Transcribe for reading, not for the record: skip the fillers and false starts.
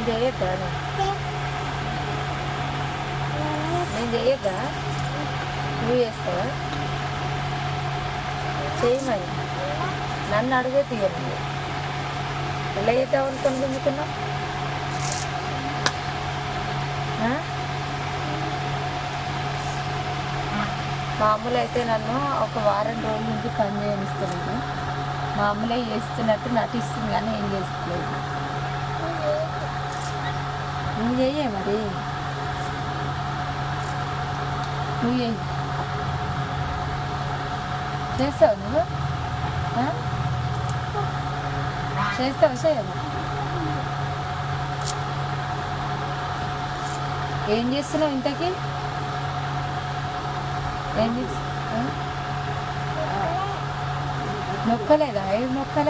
నేను చేయొద్దా నేను చేయొద్దా నువ్వు చేస్తావా చేయి మరి నన్ను అడిగే తీయండి ఎలా చేద్దాం అనుకుని గుంజుకున్నావు మామూలు అయితే నన్ను ఒక వారం రోజుల నుంచి పని చేయనిస్తున్నాను మామూలే చేస్తున్నట్టు నటిస్తుంది కానీ ఏం చేస్తలేదు నువ్వు చెయ్యే మరి నువ్వు చెయ్యి చేస్తావు నువ్వు చేస్తావు చేయవు ఏం చేస్తున్నావు ఇంతకీ ఏం చేస్తా నొక్కలేదా ఏం నొక్కలే